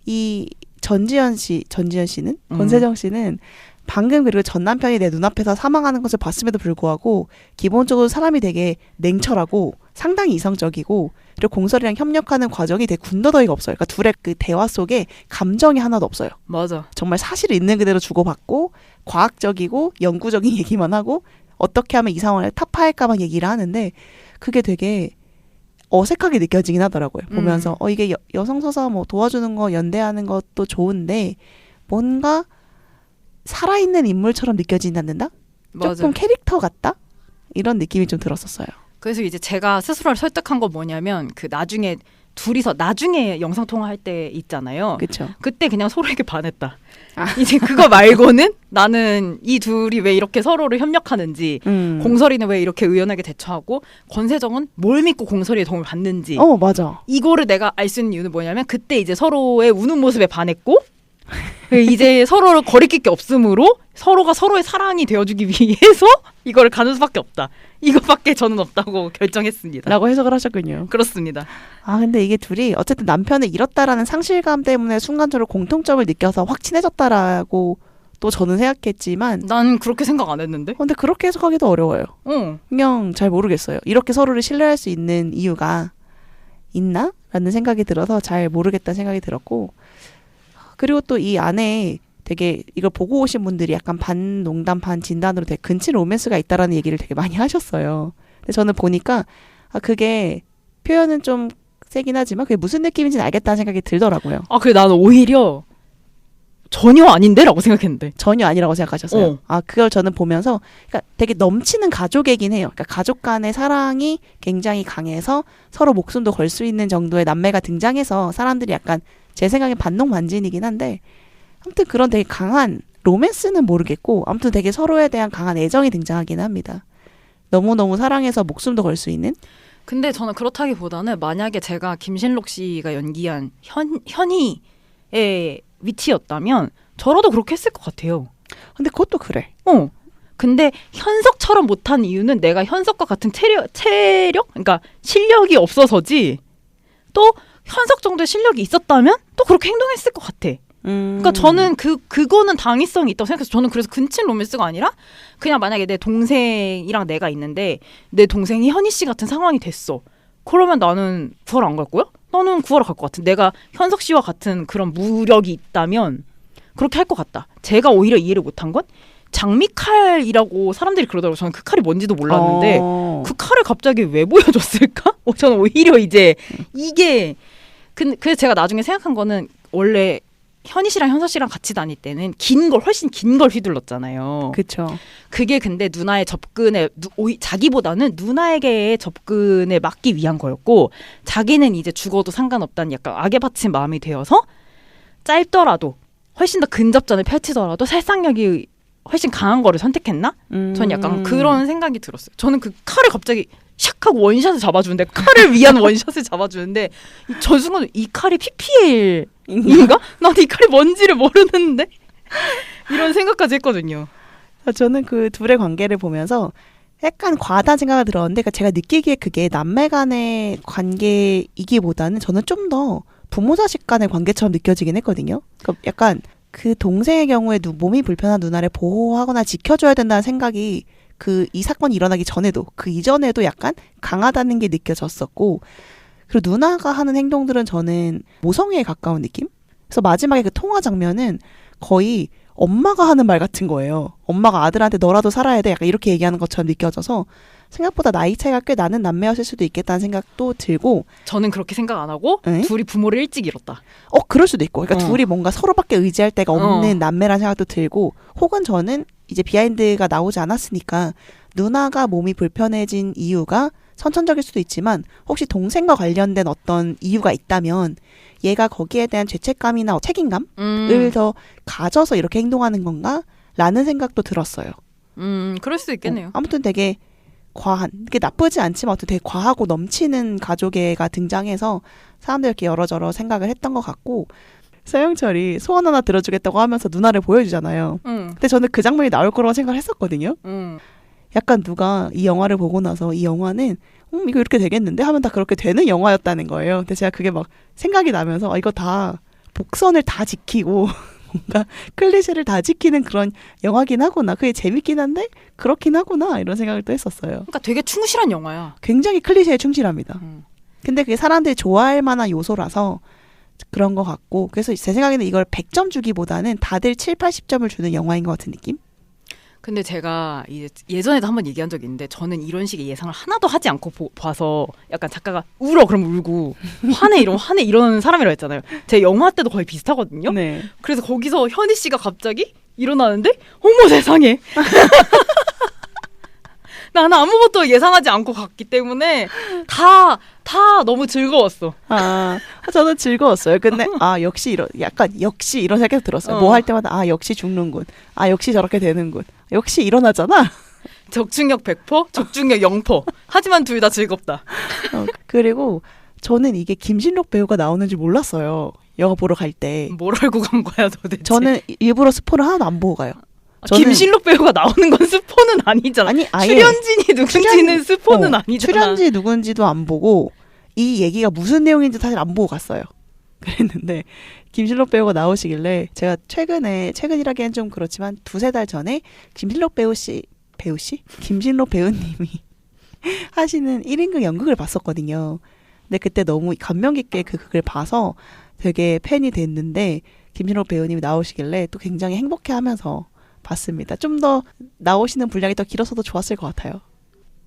이 전지현 씨는 권세정 씨는 방금 그리고 전 남편이 내 눈앞에서 사망하는 것을 봤음에도 불구하고 기본적으로 사람이 되게 냉철하고 상당히 이성적이고 그리고 공설이랑 협력하는 과정이 되게 군더더기가 없어요. 그러니까 둘의 그 대화 속에 감정이 하나도 없어요. 맞아. 정말 사실을 있는 그대로 주고받고 과학적이고 영구적인 얘기만 하고 어떻게 하면 이 상황을 타파할까만 얘기를 하는데 그게 되게 어색하게 느껴지긴 하더라고요. 보면서 이게 여성 서사 뭐 도와주는 거 연대하는 것도 좋은데 뭔가 살아있는 인물처럼 느껴지지 않는다? 맞아. 조금 캐릭터 같다? 이런 느낌이 좀 들었었어요. 그래서 이제 제가 스스로를 설득한 건 뭐냐면 그 나중에 둘이서 나중에 영상 통화할 때 있잖아요. 그렇죠. 그때 그냥 서로에게 반했다. 이제 그거 말고는 나는 이 둘이 왜 이렇게 서로를 협력하는지, 공설이는 왜 이렇게 의연하게 대처하고, 권세정은 뭘 믿고 공설이의 도움을 받는지. 맞아. 이거를 내가 알 수 있는 이유는 뭐냐면 그때 이제 서로의 우는 모습에 반했고, 이제 서로를 거리낄 게 없으므로 서로가 서로의 사랑이 되어주기 위해서 이거를 가는 수밖에 없다. 이것밖에 저는 없다고 결정했습니다. 라고 해석을 하셨군요. 그렇습니다. 근데 이게 둘이 어쨌든 남편을 잃었다라는 상실감 때문에 순간적으로 공통점을 느껴서 확 친해졌다라고 또 저는 생각했지만 난 그렇게 생각 안 했는데. 근데 그렇게 해석하기도 어려워요. 그냥 잘 모르겠어요. 이렇게 서로를 신뢰할 수 있는 이유가 있나? 라는 생각이 들어서 잘 모르겠다는 생각이 들었고 그리고 또 이 안에 되게 이걸 보고 오신 분들이 약간 반 농담 반 진단으로 되게 근친 로맨스가 있다라는 얘기를 되게 많이 하셨어요. 근데 저는 보니까 그게 표현은 좀 세긴 하지만 그게 무슨 느낌인지는 알겠다는 생각이 들더라고요. 그래 나는 오히려 전혀 아닌데라고 생각했는데. 전혀 아니라고 생각하셨어요. 그걸 저는 보면서 그러니까 되게 넘치는 가족이긴 해요. 그러니까 가족 간의 사랑이 굉장히 강해서 서로 목숨도 걸 수 있는 정도의 남매가 등장해서 사람들이 약간 제 생각엔 반동반진이긴 한데 아무튼 그런 되게 강한 로맨스는 모르겠고 아무튼 되게 서로에 대한 강한 애정이 등장하긴 합니다. 너무너무 사랑해서 목숨도 걸 수 있는? 근데 저는 그렇다기보다는 만약에 제가 김신록 씨가 연기한 현희의 위치였다면 저라도 그렇게 했을 것 같아요. 근데 그것도 그래. 근데 현석처럼 못한 이유는 내가 현석과 같은 체력? 그러니까 실력이 없어서지 또 현석 정도의 실력이 있었다면 또 그렇게 행동했을 것 같아. 그러니까 저는 그거는 당위성이 있다고 생각해서 저는 그래서 근친 로맨스가 아니라 그냥 만약에 내 동생이랑 내가 있는데 내 동생이 현희 씨 같은 상황이 됐어. 그러면 나는 구하러 안 갈 거야? 나는 구하러 갈 것 같은. 내가 현석 씨와 같은 그런 무력이 있다면 그렇게 할 것 같다. 제가 오히려 이해를 못한 건 장미칼이라고 사람들이 그러더라고요. 저는 그 칼이 뭔지도 몰랐는데 그 칼을 갑자기 왜 보여줬을까? 저는 오히려 이제 이게 그래서 제가 나중에 생각한 거는 원래 현희 씨랑 현석 씨랑 같이 다닐 때는 훨씬 긴 걸 휘둘렀잖아요. 그렇죠. 그게 근데 누나의 접근에 자기보다는 누나에게의 접근에 막기 위한 거였고 자기는 이제 죽어도 상관없다는 약간 악에 바친 마음이 되어서 짧더라도 훨씬 더 근접전을 펼치더라도 살상력이 훨씬 강한 거를 선택했나? 전 약간 그런 생각이 들었어요. 저는 그 칼을 갑자기 샥 하고 원샷을 잡아주는데 칼을 위한 원샷을 잡아주는데 저 순간 이 칼이 PPL인가? 나도 이 칼이 뭔지를 모르는데 이런 생각까지 했거든요. 저는 그 둘의 관계를 보면서 약간 과하다는 생각이 들었는데 그러니까 제가 느끼기에 그게 남매 간의 관계이기보다는 저는 좀 더 부모 자식 간의 관계처럼 느껴지긴 했거든요. 그러니까 약간 그 동생의 경우에 몸이 불편한 누나를 보호하거나 지켜줘야 된다는 생각이 이 사건이 일어나기 전에도 그 이전에도 약간 강하다는 게 느껴졌었고 그리고 누나가 하는 행동들은 저는 모성애에 가까운 느낌? 그래서 마지막에 그 통화 장면은 거의 엄마가 하는 말 같은 거예요. 엄마가 아들한테 너라도 살아야 돼 약간 이렇게 얘기하는 것처럼 느껴져서 생각보다 나이 차이가 꽤 나는 남매였을 수도 있겠다는 생각도 들고 저는 그렇게 생각 안 하고 둘이 부모를 일찍 잃었다. 그럴 수도 있고 그러니까 둘이 뭔가 서로밖에 의지할 데가 없는 남매라는 생각도 들고 혹은 저는 이제 비하인드가 나오지 않았으니까 누나가 몸이 불편해진 이유가 선천적일 수도 있지만 혹시 동생과 관련된 어떤 이유가 있다면 얘가 거기에 대한 죄책감이나 책임감을 더 가져서 이렇게 행동하는 건가? 라는 생각도 들었어요. 그럴 수도 있겠네요. 아무튼 되게 과한, 그게 나쁘지 않지만 어떤 되게 과하고 넘치는 가족애가 등장해서 사람들이 이렇게 여러저러 생각을 했던 것 같고 서영철이 소원 하나 들어주겠다고 하면서 누나를 보여주잖아요. 근데 저는 그 장면이 나올 거라고 생각을 했었거든요. 약간 누가 이 영화를 보고 나서 이 영화는 이거 이렇게 되겠는데 하면 다 그렇게 되는 영화였다는 거예요. 근데 제가 그게 막 생각이 나면서 이거 다 복선을 다 지키고 뭔가 클리셰를 다 지키는 그런 영화긴 하구나. 그게 재밌긴 한데 그렇긴 하구나 이런 생각을 또 했었어요. 그러니까 되게 충실한 영화야. 굉장히 클리셰에 충실합니다. 음. 근데 그게 사람들이 좋아할 만한 요소라서 그런 것 같고 그래서 제 생각에는 이걸 100점 주기보다는 다들 7, 80점을 주는 영화인 것 같은 느낌? 근데 제가 이제 예전에도 한번 얘기한 적이 있는데 저는 이런 식의 예상을 하나도 하지 않고 봐서 약간 작가가 울어 그러면 울고 화내 이런 사람이라고 했잖아요. 제 영화 때도 거의 비슷하거든요. 네. 그래서 거기서 현희 씨가 갑자기 일어나는데 어머 세상에 나는 아무것도 예상하지 않고 갔기 때문에 다 너무 즐거웠어. 저는 즐거웠어요. 근데 역시 역시 이런 생각이 들었어요. 뭐 할 때마다 역시 죽는군. 역시 저렇게 되는군. 역시 일어나잖아. 적중력 100%, 적중력 0%. 하지만 둘 다 즐겁다. 그리고 저는 이게 김신록 배우가 나오는지 몰랐어요. 영화 보러 갈 때. 뭘 알고 간 거야 도대체? 저는 일부러 스포를 하나도 안 보고 가요. 김신록 배우가 나오는 건 스포는 아니잖아. 아니, 아예 출연진이 누군지는 스포는 아니잖아. 출연진이 누군지도 안 보고 이 얘기가 무슨 내용인지 사실 안 보고 갔어요. 그랬는데 김신록 배우가 나오시길래 제가 최근이라기엔 좀 그렇지만 2-3달 전에 김신록 김신록 배우님이 하시는 1인극 연극을 봤었거든요. 근데 그때 너무 감명 깊게 그 극을 봐서 되게 팬이 됐는데 김신록 배우님이 나오시길래 또 굉장히 행복해하면서 봤습니다. 좀 더 나오시는 분량이 더 길어서도 좋았을 것 같아요.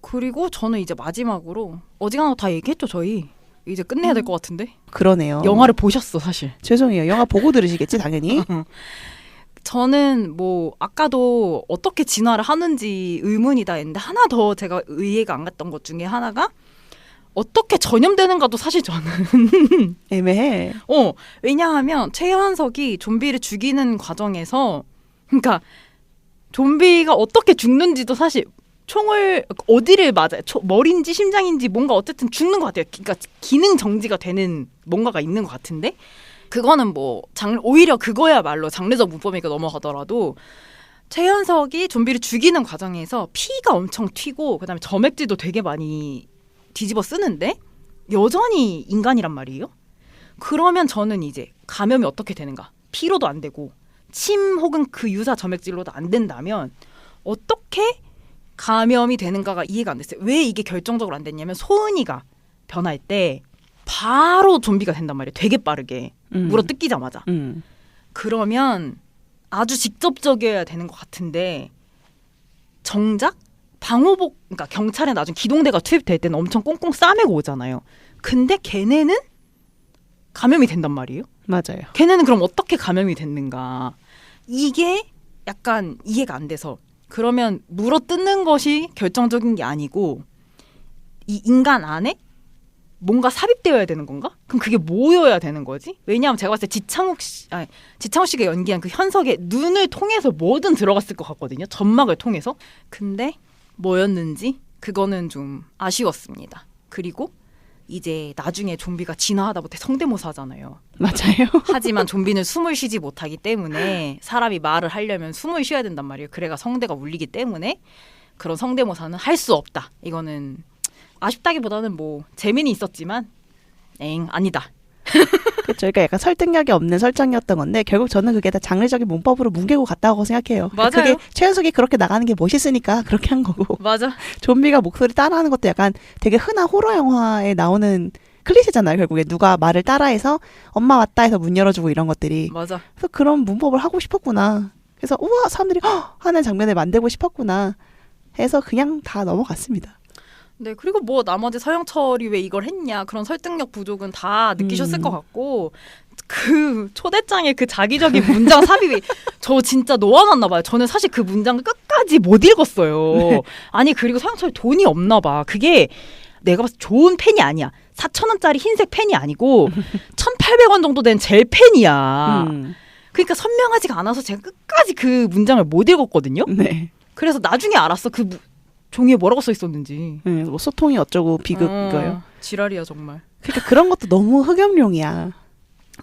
그리고 저는 이제 마지막으로 어지간하고 다 얘기했죠 저희. 이제 끝내야 될 것 같은데. 그러네요. 영화를 보셨어 사실. 죄송해요. 영화 보고 들으시겠지 당연히. 저는 뭐 아까도 어떻게 진화를 하는지 의문이다 했는데 하나 더 제가 이해가 안 갔던 것 중에 하나가 어떻게 전염되는가도 사실 저는 애매해. 왜냐하면 최현석이 좀비를 죽이는 과정에서 그러니까 좀비가 어떻게 죽는지도 사실 총을 어디를 맞아요? 머리인지 심장인지 뭔가 어쨌든 죽는 것 같아요. 그러니까 기능 정지가 되는 뭔가가 있는 것 같은데 그거는 뭐 오히려 그거야말로 장르적 문법이니까 넘어가더라도 최현석이 좀비를 죽이는 과정에서 피가 엄청 튀고 그다음에 점액질도 되게 많이 뒤집어 쓰는데 여전히 인간이란 말이에요. 그러면 저는 이제 감염이 어떻게 되는가? 피로도 안 되고 침 혹은 그 유사 점액질로도 안 된다면 어떻게 감염이 되는가가 이해가 안 됐어요. 왜 이게 결정적으로 안 됐냐면 소은이가 변할 때 바로 좀비가 된단 말이에요. 되게 빠르게 물어 뜯기자마자. 그러면 아주 직접적이어야 되는 것 같은데 정작 방호복 그러니까 경찰에 나중에 기동대가 투입될 때는 엄청 꽁꽁 싸매고 오잖아요. 근데 걔네는 감염이 된단 말이에요. 맞아요. 걔네는 그럼 어떻게 감염이 됐는가. 이게 약간 이해가 안 돼서 그러면 물어뜯는 것이 결정적인 게 아니고 이 인간 안에 뭔가 삽입되어야 되는 건가? 그럼 그게 뭐여야 되는 거지? 왜냐하면 제가 봤을 때 지창욱 씨가 연기한 그 현석의 눈을 통해서 뭐든 들어갔을 것 같거든요. 점막을 통해서. 근데 뭐였는지 그거는 좀 아쉬웠습니다. 그리고 이제 나중에 좀비가 진화하다 못해 성대모사 하잖아요. 맞아요. 하지만 좀비는 숨을 쉬지 못하기 때문에 사람이 말을 하려면 숨을 쉬어야 된단 말이에요. 그래가 성대가 울리기 때문에 그런 성대모사는 할 수 없다. 이거는 아쉽다기보다는 뭐 재미는 있었지만 아니다. 그렇죠. 그러니까 약간 설득력이 없는 설정이었던 건데 결국 저는 그게 다 장르적인 문법으로 뭉개고 갔다고 생각해요. 맞아요. 그게 최현석이 그렇게 나가는 게 멋있으니까 그렇게 한 거고. 맞아. 좀비가 목소리 따라하는 것도 약간 되게 흔한 호러 영화에 나오는 클리셰잖아요. 결국에 누가 말을 따라해서 엄마 왔다 해서 문 열어주고 이런 것들이. 맞아. 그래서 그런 문법을 하고 싶었구나. 그래서 우와 사람들이 하는 장면을 만들고 싶었구나 해서 그냥 다 넘어갔습니다. 네, 그리고 뭐 나머지 서영철이 왜 이걸 했냐 그런 설득력 부족은 다 느끼셨을 것 같고 그 초대장의 그 자기적인 문장 삽입이 저 진짜 놓아놨나 봐요. 저는 사실 그 문장을 끝까지 못 읽었어요. 네. 아니 그리고 서영철 돈이 없나 봐. 그게 내가 봤을 때 좋은 펜이 아니야. 4,000원짜리 흰색 펜이 아니고 1,800원 정도 된 젤 펜이야. 그러니까 선명하지가 않아서 제가 끝까지 그 문장을 못 읽었거든요. 네. 그래서 나중에 알았어. 그 종이에 뭐라고 써 있었는지. 네, 뭐 소통이 어쩌고 비극 이거요. 지랄이야 정말. 그러니까 그런 것도 너무 흑염룡이야.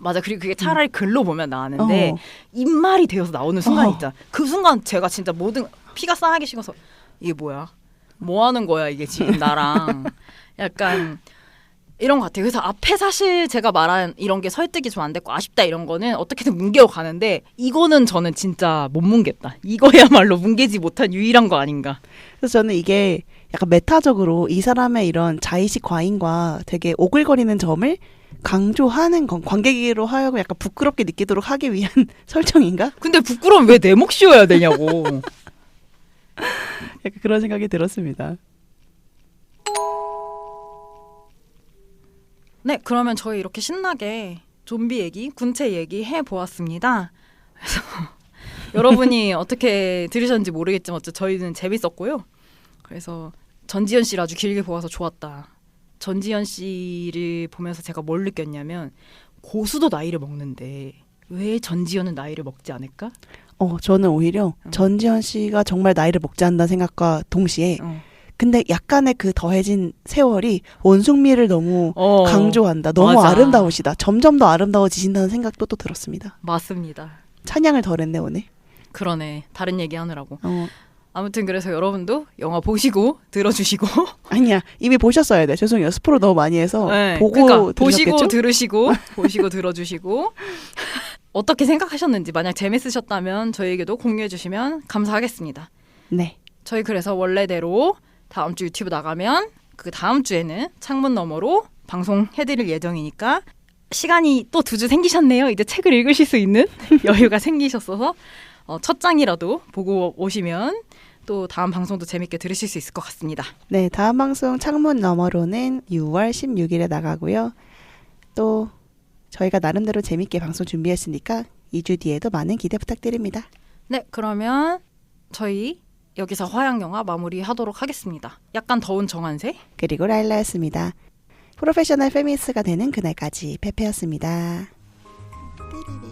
맞아. 그리고 그게 차라리 글로 보면 나왔는데 입말이 되어서 나오는 순간 있잖아. 그 순간 제가 진짜 모든 피가 싸하게 식어서 이게 뭐야? 뭐 하는 거야 이게 지금 나랑. 약간 이런 것 같아요. 그래서 앞에 사실 제가 말한 이런 게 설득이 좀 안 됐고 아쉽다 이런 거는 어떻게든 뭉개고 가는데 이거는 저는 진짜 못 뭉갰다. 이거야말로 뭉개지 못한 유일한 거 아닌가. 그래서 저는 이게 약간 메타적으로 이 사람의 이런 자의식 과잉과 되게 오글거리는 점을 강조하는 건 관객으로 하여금 약간 부끄럽게 느끼도록 하기 위한 설정인가? 근데 부끄러우면 왜 내 몫 씌워야 되냐고. 약간 그런 생각이 들었습니다. 네, 그러면 저희 이렇게 신나게 좀비 얘기, 군체 얘기 해보았습니다. 그래서 여러분이 어떻게 들으셨는지 모르겠지만 어쨌든 저희는 재밌었고요. 그래서 전지현 씨를 아주 길게 보아서 좋았다. 전지현 씨를 보면서 제가 뭘 느꼈냐면 고수도 나이를 먹는데 왜 전지현은 나이를 먹지 않을까? 저는 오히려 전지현 씨가 정말 나이를 먹지 않는다는 생각과 동시에 근데 약간의 그 더해진 세월이 원숭미를 너무 강조한다. 너무 맞아. 아름다우시다. 점점 더 아름다워지신다는 생각도 또 들었습니다. 맞습니다. 찬양을 덜 했네 오늘. 그러네. 다른 얘기 하느라고. 아무튼 그래서 여러분도 영화 보시고 들어주시고 아니야. 이미 보셨어야 돼. 죄송해요. 스포를 너무 많이 해서 네, 보고 그러니까 들으셨겠죠? 보시고 들으시고 보시고 들어주시고 어떻게 생각하셨는지 만약 재밌으셨다면 저희에게도 공유해 주시면 감사하겠습니다. 네. 저희 그래서 원래대로 다음 주 유튜브 나가면 그 다음 주에는 창문 너머로 방송해드릴 예정이니까 시간이 또 2주 생기셨네요. 이제 책을 읽으실 수 있는 여유가 생기셨어서 첫 장이라도 보고 오시면 또 다음 방송도 재밌게 들으실 수 있을 것 같습니다. 네, 다음 방송 창문 너머로는 6월 16일에 나가고요. 또 저희가 나름대로 재밌게 방송 준비했으니까 2주 뒤에도 많은 기대 부탁드립니다. 네, 그러면 저희 여기서 화양영화 마무리하도록 하겠습니다. 약간 더운 정한세 그리고 라일라였습니다. 프로페셔널 페미니스트가 되는 그날까지 페페였습니다. 띠리리.